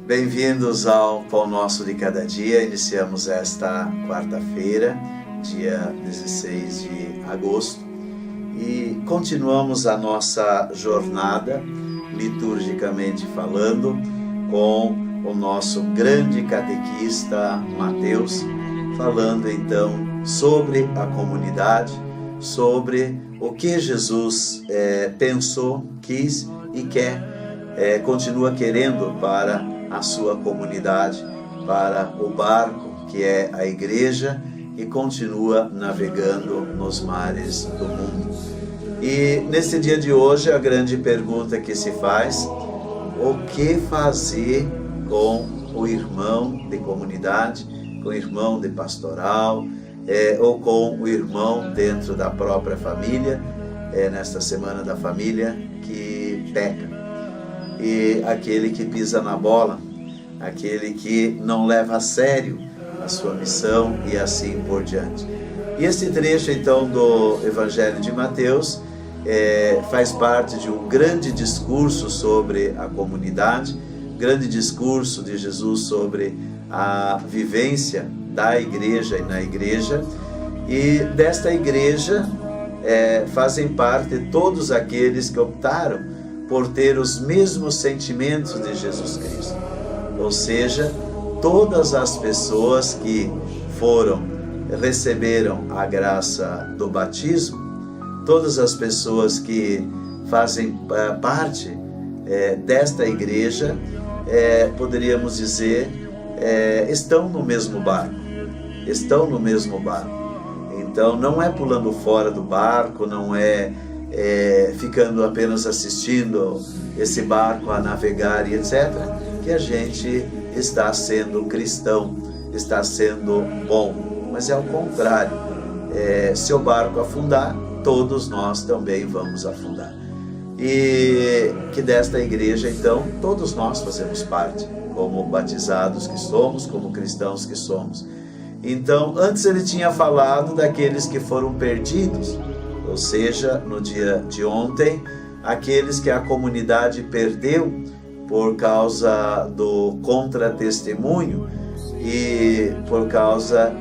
Bem-vindos ao Pão Nosso de Cada Dia. Iniciamos esta quarta-feira, dia 16 de agosto, e continuamos a nossa jornada, liturgicamente falando, com o nosso grande catequista Mateus, falando então sobre a comunidade, sobre o que Jesus pensou, quis e quer, continua querendo para a sua comunidade, para o barco que é a igreja, e continua navegando nos mares do mundo. E nesse dia de hoje a grande pergunta que se faz: o que fazer com o irmão de comunidade, com o irmão de pastoral, ou com o irmão dentro da própria família, nesta semana da família, que peca? E aquele que pisa na bola, aquele que não leva a sério a sua missão e assim por diante. E esse trecho então do Evangelho de Mateus faz parte de um grande discurso sobre a comunidade, grande discurso de Jesus sobre a vivência da igreja e na igreja, e desta igreja fazem parte todos aqueles que optaram por ter os mesmos sentimentos de Jesus Cristo, ou seja, todas as pessoas que receberam a graça do batismo, todas as pessoas que fazem parte desta igreja, poderíamos dizer, estão no mesmo barco, Então não é pulando fora do barco, não é ficando apenas assistindo esse barco a navegar e etc., que a gente está sendo cristão, está sendo bom, mas é ao contrário. Se o barco afundar, todos nós também vamos afundar. E que desta igreja, então, todos nós fazemos parte, como batizados que somos, como cristãos que somos. Então, antes ele tinha falado daqueles que foram perdidos, ou seja, no dia de ontem, aqueles que a comunidade perdeu por causa do contratestemunho e por causa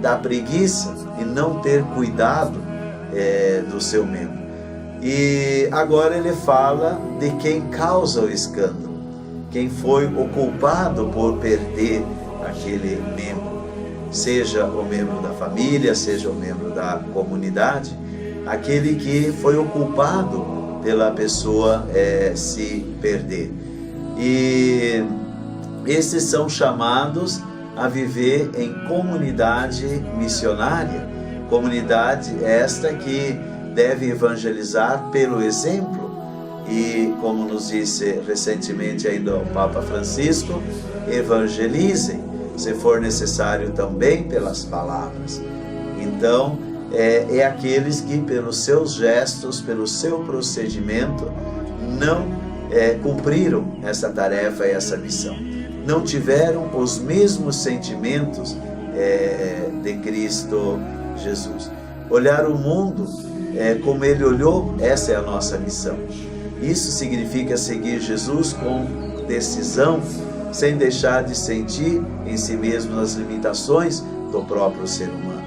da preguiça e não ter cuidado do seu membro. E agora ele fala de quem causa o escândalo, quem foi o culpado por perder aquele membro, seja o membro da família, seja o membro da comunidade, aquele que foi o culpado pela pessoa se perder. E esses são chamados a viver em comunidade missionária, comunidade esta que deve evangelizar pelo exemplo, e como nos disse recentemente ainda o Papa Francisco, evangelizem, se for necessário também pelas palavras. Então, aqueles que pelos seus gestos, pelo seu procedimento, não cumpriram essa tarefa e essa missão. Não tiveram os mesmos sentimentos de Cristo Jesus. Olhar o mundo como Ele olhou, essa é a nossa missão. Isso significa seguir Jesus com decisão, sem deixar de sentir em si mesmo as limitações do próprio ser humano.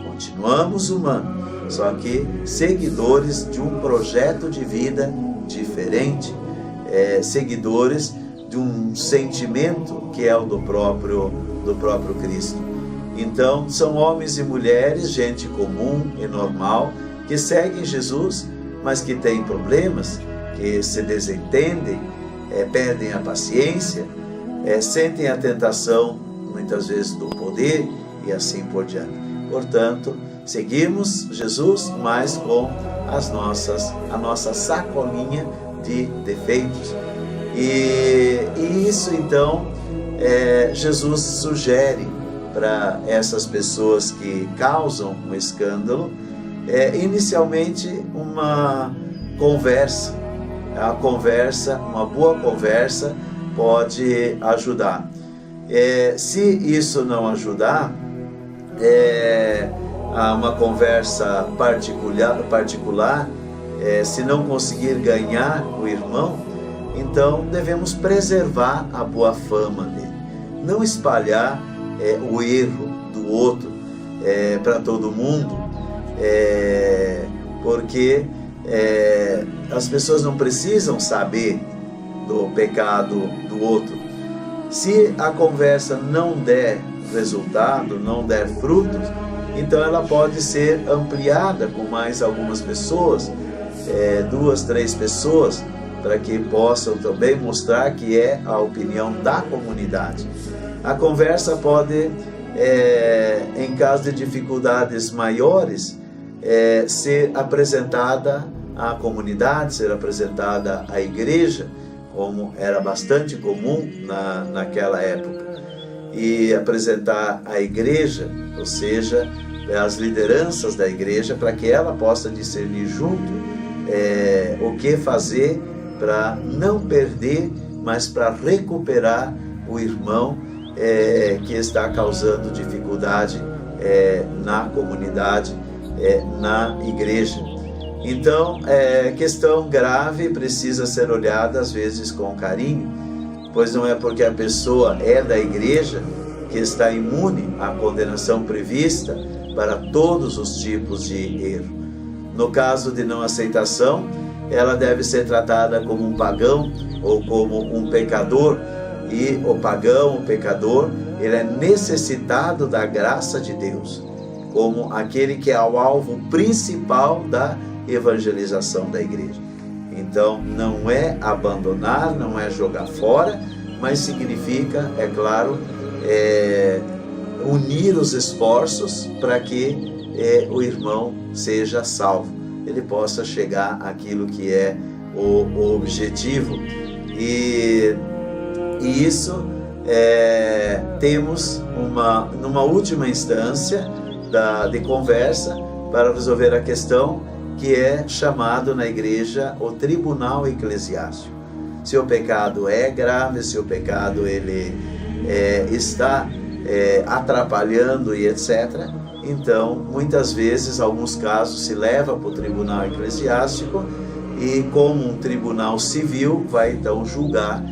Continuamos humanos, só que seguidores de um projeto de vida diferente, seguidores de um sentimento que é o do próprio Cristo. Então, são homens e mulheres, gente comum e normal, que seguem Jesus, mas que têm problemas, que se desentendem, perdem a paciência, sentem a tentação, muitas vezes, do poder e assim por diante. Portanto, seguimos Jesus, mas com a nossa sacolinha de defeitos. E isso, então, Jesus sugere para essas pessoas que causam um escândalo, inicialmente uma conversa. Uma boa conversa pode ajudar. Se isso não ajudar, uma conversa particular, se não conseguir ganhar o irmão, Então devemos preservar a boa fama dele, não espalhar o erro do outro para todo mundo, porque as pessoas não precisam saber do pecado do outro. Se a conversa não der resultado, não der frutos, então ela pode ser ampliada com mais algumas pessoas, 2, 3 pessoas, para que possam também mostrar que é a opinião da comunidade. A conversa pode, em caso de dificuldades maiores, ser apresentada à comunidade, ser apresentada à igreja, como era bastante comum naquela época. E apresentar à igreja, ou seja, as lideranças da igreja, para que ela possa discernir junto o que fazer para não perder, mas para recuperar o irmão que está causando dificuldade na comunidade, na igreja. Então, questão grave, precisa ser olhada às vezes com carinho, pois não é porque a pessoa é da igreja que está imune à condenação prevista para todos os tipos de erro. No caso de não aceitação, ela deve ser tratada como um pagão ou como um pecador, e o pagão, o pecador, ele é necessitado da graça de Deus, como aquele que é o alvo principal da evangelização da igreja. Então, não é abandonar, não é jogar fora, mas significa, é claro, unir os esforços para que o irmão seja salvo, ele possa chegar àquilo que é o objetivo. E isso temos numa última instância de conversa para resolver a questão, que é chamado na igreja o tribunal eclesiástico. Se o pecado é grave, se o pecado ele está atrapalhando e etc., então muitas vezes, alguns casos, se leva para o tribunal eclesiástico, e como um tribunal civil vai então julgar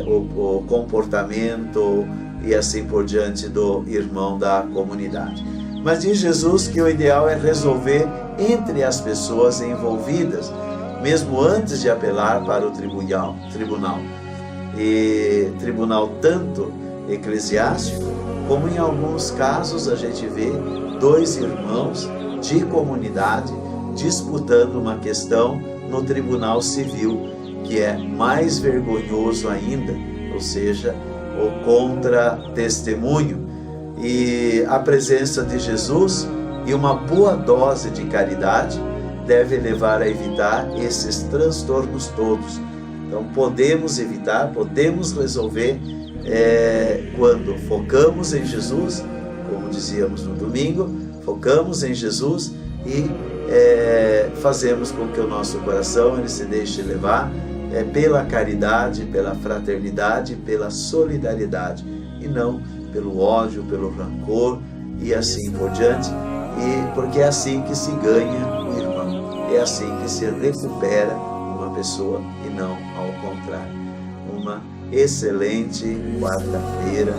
o comportamento e assim por diante do irmão da comunidade. Mas diz Jesus que o ideal é resolver entre as pessoas envolvidas, mesmo antes de apelar para o tribunal. E tribunal tanto eclesiástico, como em alguns casos a gente vê 2 irmãos de comunidade disputando uma questão no tribunal civil, que é mais vergonhoso ainda, ou seja, o contra-testemunho. E a presença de Jesus e uma boa dose de caridade deve levar a evitar esses transtornos todos. Então podemos evitar, podemos resolver quando focamos em Jesus, como dizíamos no domingo, focamos em Jesus e fazemos com que o nosso coração ele se deixe levar pela caridade, pela fraternidade, pela solidariedade, e não pelo ódio, pelo rancor e assim por diante, porque é assim que se ganha o irmão, é assim que se recupera uma pessoa e não ao contrário. Uma excelente quarta-feira.